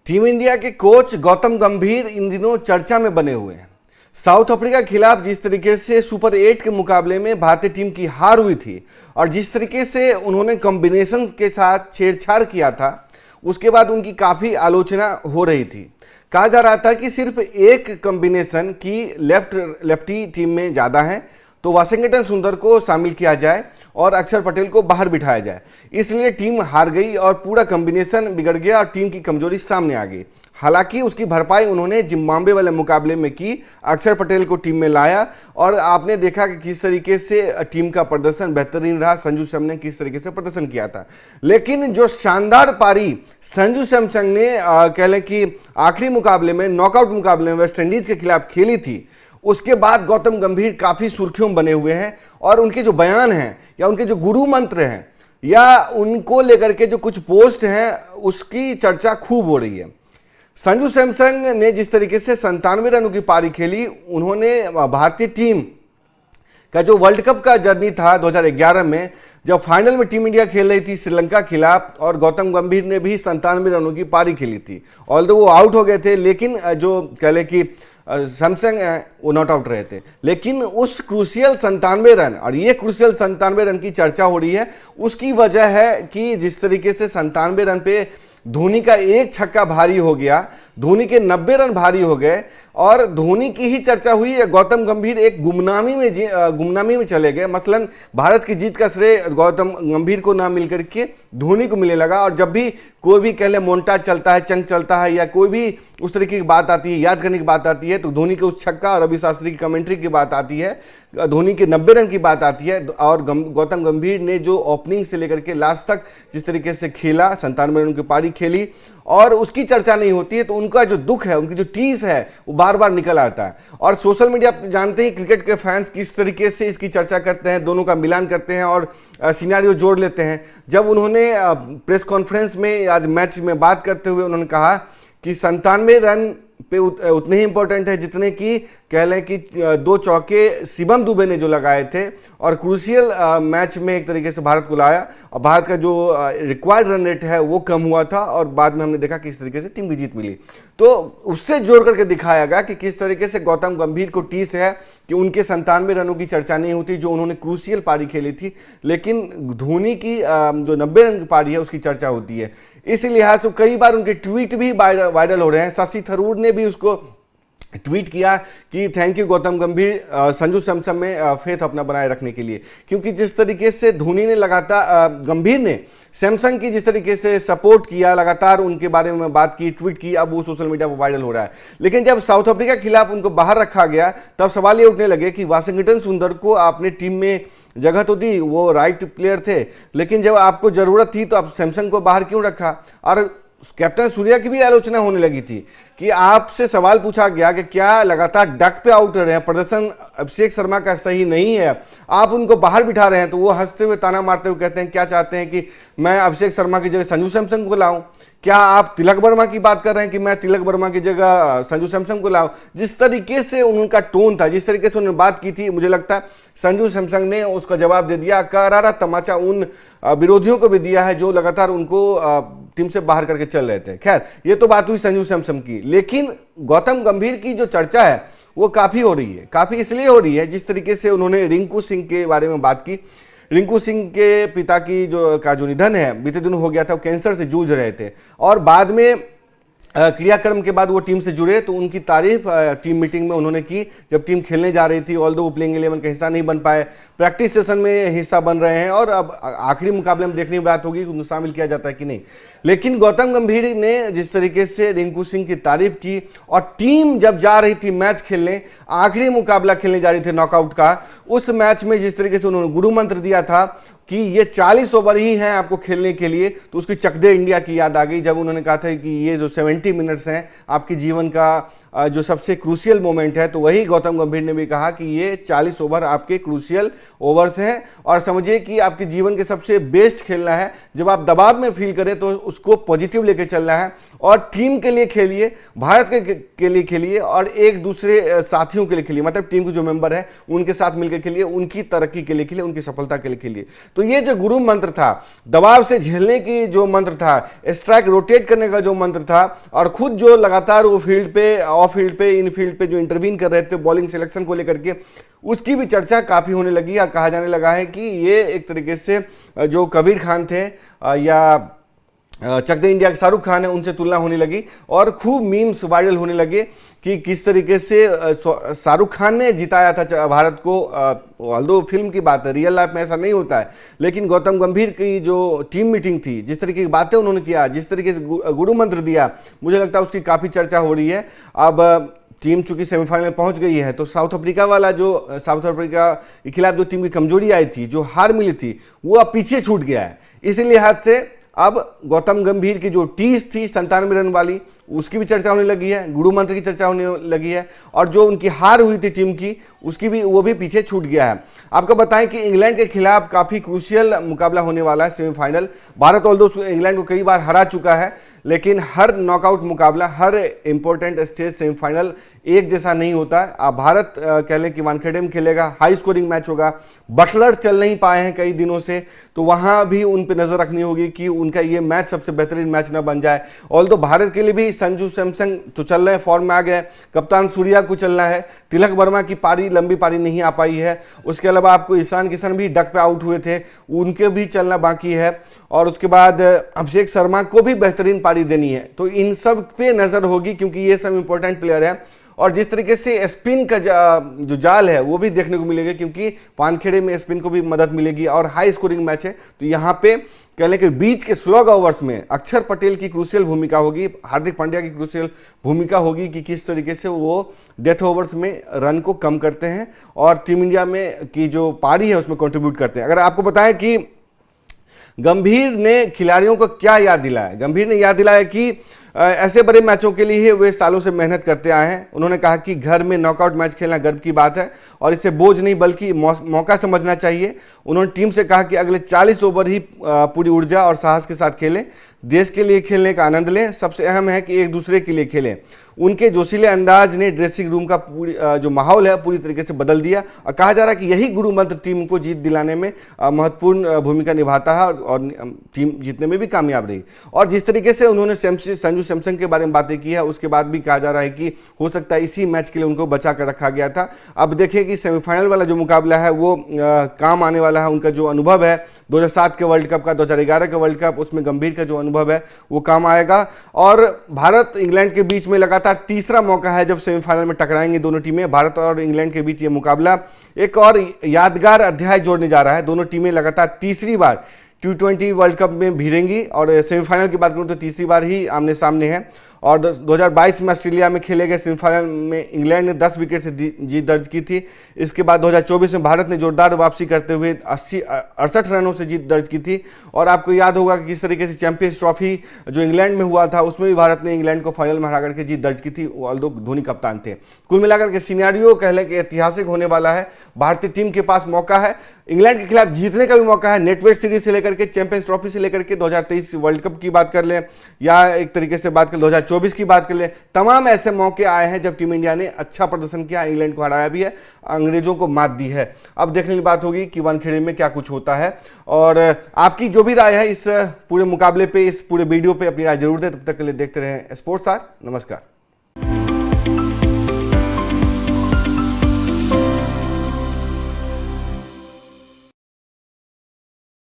Team India के coach Gautam गंभीर इन दिनों चर्चा में बने हुए हैं। साउथ अफ्रीका के खिलाफ जिस तरीके से सुपर 8 के मुकाबले में भारतीय टीम की हार हुई थी और जिस तरीके से उन्होंने कॉम्बिनेशन के साथ छेड़छाड़ किया था, उसके बाद उनकी काफ़ी आलोचना हो रही थी। कहा जा रहा था कि सिर्फ एक कॉम्बिनेशन की लेफ्टी टीम में ज़्यादा है तो वाशिंगटन सुंदर को शामिल किया जाए और अक्षर पटेल को बाहर बिठाया जाए। इसलिए टीम हार गई और पूरा कॉम्बिनेशन बिगड़ गया और टीम की कमजोरी सामने आ गई। हालांकि उसकी भरपाई उन्होंने जिम्बाब्वे वाले मुकाबले में की, अक्षर पटेल को टीम में लाया और आपने देखा कि किस तरीके से टीम का प्रदर्शन बेहतरीन रहा। संजू सैमसन ने किस तरीके से प्रदर्शन किया था, लेकिन जो शानदार पारी संजू सैमसन ने कह लें कि आखिरी मुकाबले में, नॉकआउट मुकाबले में वेस्ट इंडीज के खिलाफ खेली थी, उसके बाद गौतम गंभीर काफ़ी सुर्खियों में बने हुए हैं और उनके जो बयान हैं या उनके जो गुरु मंत्र हैं या उनको लेकर के जो कुछ पोस्ट हैं उसकी चर्चा खूब हो रही है। संजू सैमसन ने जिस तरीके से 97 रनों की पारी खेली, उन्होंने भारतीय टीम का जो वर्ल्ड कप का जर्नी था 2011 में, जब फाइनल में टीम इंडिया खेल रही थी श्रीलंका खिलाफ और गौतम गंभीर ने भी 97 रनों की पारी खेली थी। ऑल्दो वो आउट हो गए थे, लेकिन जो कह लें कि सैमसन वो नॉट आउट रहे थे, लेकिन उस क्रूशियल 97 रन, और ये क्रूशियल 97 रन की चर्चा हो रही है, उसकी वजह है कि जिस तरीके से 97 रन पे धोनी का एक छक्का भारी हो गया, धोनी के 90 रन भारी हो गए और धोनी की ही चर्चा हुई। गौतम गंभीर एक गुमनामी में चले गए। मसलन भारत की जीत का श्रेय गौतम गंभीर को ना मिलकर के धोनी को मिलने लगा। और जब भी कोई भी कह ले मोन्टाज चलता है, चंक चलता है या कोई भी उस तरीके की बात आती है, याद करने की बात आती है, तो धोनी के उस छक्का और रवि शास्त्री की कमेंट्री की बात आती है, धोनी के 90 रन की बात आती है। और गौतम गंभीर ने जो ओपनिंग से लेकर के लास्ट तक जिस तरीके से खेला, 97 रन की पारी खेली और उसकी चर्चा नहीं होती है, तो उनका जो दुख है, उनकी जो टीस है, वो बार बार निकल आता है। और सोशल मीडिया आप जानते हैं क्रिकेट के फैंस किस तरीके से इसकी चर्चा करते हैं, दोनों का मिलान करते हैं और सिनेरियो जोड़ लेते हैं। जब उन्होंने प्रेस कॉन्फ्रेंस में आज मैच में बात करते हुए उन्होंने कहा कि 97 रन पे उतने ही इंपॉर्टेंट है जितने की कह लें कि 2 चौके शिवम दुबे ने जो लगाए थे और क्रूशियल मैच में एक तरीके से भारत को लाया और भारत का जो रिक्वायर्ड रन रेट है वो कम हुआ था और बाद में हमने देखा किस तरीके से टीम की जीत मिली। तो उससे जोड़ करके दिखाया गया कि किस तरीके से गौतम गंभीर को टीस है कि उनके 97 रनों की चर्चा नहीं होती जो उन्होंने क्रूशियल पारी खेली थी, लेकिन धोनी की जो 90 रन की पारी है उसकी चर्चा होती है। इसी लिहाज से कई बार उनके ट्वीट भी वायरल हो रहे हैं। शशि थरूर ने भी उसको ट्वीट किया कि थैंक यू गौतम गंभीर, संजू सैमसन में फेथ अपना बनाए रखने के लिए, क्योंकि जिस तरीके से धोनी ने लगातार गंभीर ने सैमसन की जिस तरीके से सपोर्ट किया, लगातार उनके बारे में बात की, ट्वीट की, अब वो सोशल मीडिया पर वायरल हो रहा है। लेकिन जब साउथ अफ्रीका के खिलाफ उनको बाहर रखा गया तब सवाल ये उठने लगे कि वाशिंगटन सुंदर को आपने टीम में जगह तो दी, वो राइट प्लेयर थे, लेकिन जब आपको जरूरत थी तो आप सैमसन को बाहर क्यों रखा। और कैप्टन सूर्या की भी आलोचना होने लगी थी कि आपसे सवाल पूछा गया कि क्या लगातार डक पे आउट रहे हैं, प्रदर्शन अभिषेक शर्मा का सही नहीं है, आप उनको बाहर बिठा रहे हैं। तो वो हंसते हुए ताना मारते हुए कहते हैं क्या चाहते हैं कि मैं अभिषेक शर्मा की जगह संजू सैमसन को लाऊं? क्या आप तिलक वर्मा की बात कर रहे हैं कि मैं तिलक वर्मा की जगह संजू सैमसन को लाऊं? जिस तरीके से उनका टोन था, जिस तरीके से उन्होंने बात की थी, मुझे लगता है संजू सैमसन ने उसका जवाब दे दिया। करारा तमाचा उन विरोधियों को भी दिया है जो लगातार उनको टीम से बाहर करके चल रहे थे। खैर, ये तो बात हुई संजू सैमसन की, लेकिन गौतम गंभीर की जो चर्चा है वो काफ़ी हो रही है। काफ़ी इसलिए हो रही है जिस तरीके से उन्होंने रिंकू सिंह के बारे में बात की। रिंकू सिंह के पिता की जो निधन है बीते दिनों हो गया था, वो कैंसर से जूझ रहे थे और बाद में क्रियाक्रम के बाद वो टीम से जुड़े, तो उनकी तारीफ टीम मीटिंग में उन्होंने की जब टीम खेलने जा रही थी। ऑल्दो वो प्लेइंग 11 का हिस्सा नहीं बन पाए, प्रैक्टिस सेशन में हिस्सा बन रहे हैं और अब आखिरी मुकाबले में देखने की बात होगी कि उनको शामिल किया जाता है कि नहीं। लेकिन गौतम गंभीर ने जिस तरीके से रिंकू सिंह की तारीफ की और टीम जब जा रही थी मैच खेलने, आखिरी मुकाबला खेलने जा रही थी नॉकआउट का, उस मैच में जिस तरीके से उन्होंने गुरु मंत्र दिया था कि ये 40 ओवर ही हैं आपको खेलने के लिए, तो उसकी चक दे इंडिया की याद आ गई जब उन्होंने कहा था कि ये जो 70 मिनट्स हैं आपके जीवन का जो सबसे क्रूशियल मोमेंट है, तो वही गौतम गंभीर ने भी कहा कि ये 40 ओवर आपके क्रूशियल ओवर्स हैं और समझिए कि आपके जीवन के सबसे बेस्ट खेलना है। जब आप दबाव में फील करें तो उसको पॉजिटिव लेके चलना है और टीम के लिए खेलिए, भारत के लिए खेलिए और एक दूसरे साथियों के लिए खेलिए, मतलब टीम के जो मेंबर है उनके साथ मिलकर खेलिए, उनकी तरक्की के लिए खेलिए, उनकी सफलता के लिए खेलिए। तो ये जो गुरु मंत्र था, दबाव से झेलने की जो मंत्र था, स्ट्राइक रोटेट करने का जो मंत्र था और खुद जो लगातार वो फील्ड पे, ऑफ फील्ड पे, इन फील्ड पे जो इंटरवीन कर रहे थे बॉलिंग सिलेक्शन को लेकर के, उसकी भी चर्चा काफी होने लगी। या कहा जाने लगा है कि ये एक तरीके से जो कबीर खान थे या चक दे इंडिया के शाहरुख खान है, उनसे तुलना होने लगी और खूब मीम्स वायरल होने लगे कि किस तरीके से शाहरुख खान ने जिताया था भारत को। ऑल्दो फिल्म की बात है, रियल लाइफ में ऐसा नहीं होता है, लेकिन गौतम गंभीर की जो टीम मीटिंग थी, जिस तरीके की बातें उन्होंने किया, जिस तरीके से गुरु मंत्र दिया, मुझे लगता है उसकी काफ़ी चर्चा हो रही है। अब टीम चूंकि सेमीफाइनल में पहुंच गई है, तो साउथ अफ्रीका के खिलाफ जो टीम की कमजोरी आई थी, जो हार मिली थी, वो अब पीछे छूट गया है। इसी लिहाज से अब गौतम गंभीर की जो टीस थी 97 रन वाली, उसकी भी चर्चा होने लगी है, गुरु मंत्र की चर्चा होने लगी है और जो उनकी हार हुई थी टीम की, उसकी भी वो भी पीछे छूट गया है। आपको बताएं कि इंग्लैंड के खिलाफ काफ़ी क्रूशियल मुकाबला होने वाला है सेमीफाइनल। भारत ऑल्दो इंग्लैंड को कई बार हरा चुका है, लेकिन हर नॉकआउट मुकाबला, हर इंपॉर्टेंट स्टेज सेमीफाइनल एक जैसा नहीं होता है। अब भारत कह लें कि वानखेड़े में खेलेगा, हाई स्कोरिंग मैच होगा। बटलर चल नहीं पाए हैं कई दिनों से, तो वहां भी उन पे नजर रखनी होगी कि उनका ये मैच सबसे बेहतरीन मैच ना बन जाए। ऑल्दो भारत के लिए भी संजू सैमसन तो चल रहे हैं, फॉर्म में आ गए, कप्तान सूर्या को चलना है, तिलक वर्मा की पारी, लंबी पारी नहीं आ पाई है, उसके अलावा आपको ईशान किशन भी डक पे आउट हुए थे, उनके भी चलना बाकी है और उसके बाद अभिषेक शर्मा को भी बेहतरीन पारी देनी है। तो इन सब पे नजर होगी क्योंकि ये सब इंपॉर्टेंट प्लेयर है और जिस तरीके से स्पिन का जो जाल है वो भी देखने को मिलेगा, क्योंकि वानखेड़े में स्पिन को भी मदद मिलेगी और हाई स्कोरिंग मैच है। तो यहाँ पे कह लें कि बीच के स्लॉग ओवर्स में अक्षर पटेल की क्रूशियल भूमिका होगी, हार्दिक पांड्या की क्रूशियल भूमिका होगी कि किस तरीके से वो डेथ ओवर्स में रन को कम करते हैं और टीम इंडिया में की जो पारी है उसमें कंट्रीब्यूट करते हैं। अगर आपको बताएं कि गंभीर ने खिलाड़ियों को क्या याद दिलाया, गंभीर ने याद दिलाया कि ऐसे बड़े मैचों के लिए वे सालों से मेहनत करते आए हैं। उन्होंने कहा कि घर में नॉकआउट मैच खेलना गर्व की बात है और इसे बोझ नहीं बल्कि मौका समझना चाहिए। उन्होंने टीम से कहा कि अगले 40 ओवर ही पूरी ऊर्जा और साहस के साथ खेलें, देश के लिए खेलने का आनंद लें, सबसे अहम है कि एक दूसरे के लिए खेलें। उनके जोशीले अंदाज ने ड्रेसिंग रूम का जो माहौल है पूरी तरीके से बदल दिया और कहा जा रहा है कि यही गुरु मंत्र टीम को जीत दिलाने में महत्वपूर्ण भूमिका निभाता है और टीम जीतने में भी कामयाब रही। और जिस तरीके से उन्होंने संजू सैमसन के बारे में बातें की है, उसके बाद भी कहा जा रहा है कि हो सकता है इसी मैच के लिए उनको बचा कर रखा गया था। अब देखिए कि सेमीफाइनल वाला जो मुकाबला है वो काम आने वाला है। उनका जो अनुभव है 2007 के वर्ल्ड कप का, 2011 के वर्ल्ड कप, उसमें गंभीर का जो अनुभव है वो काम आएगा। और भारत इंग्लैंड के बीच में लगातार तीसरा मौका है जब सेमीफाइनल में टकराएंगे दोनों टीमें। भारत और इंग्लैंड के बीच ये मुकाबला एक और यादगार अध्याय जोड़ने जा रहा है। दोनों टीमें लगातार तीसरी बार T20 वर्ल्ड कप में भिड़ेंगी और सेमीफाइनल की बात करूं तो तीसरी बार ही आमने सामने है। और 2022 में ऑस्ट्रेलिया में खेले गए सेमीफाइनल में इंग्लैंड ने 10 विकेट से जीत दर्ज की थी। इसके बाद 2024 में भारत ने जोरदार वापसी करते हुए 68 रनों से जीत दर्ज की थी। और आपको याद होगा कि किस तरीके से चैंपियंस ट्रॉफी जो इंग्लैंड में हुआ था उसमें भी भारत ने इंग्लैंड को फाइनल में हरा करके जीत दर्ज की थी, ऑल्दो धोनी कप्तान थे। कुल मिलाकर के सिनेरियो कह लें कि ऐतिहासिक होने वाला है। भारतीय टीम के पास मौका है इंग्लैंड के खिलाफ जीतने का भी मौका है, नेटवेट सीरीज से लेकर के चैंपियंस ट्रॉफी से लेकर के 2023 वर्ल्ड कप की बात कर लें या एक तरीके से बात कर 2024 की बात कर लें, तमाम ऐसे मौके आए हैं जब टीम इंडिया ने अच्छा प्रदर्शन किया, इंग्लैंड को हराया भी है, अंग्रेजों को मात दी है। अब देखने की बात होगी कि वानखेड़े में क्या कुछ होता है। और आपकी जो भी राय है इस पूरे मुकाबले पे, इस पूरे वीडियो पे अपनी राय जरूर दें। तब तक के लिए देखते रहें स्पोर्ट्स आर। नमस्कार।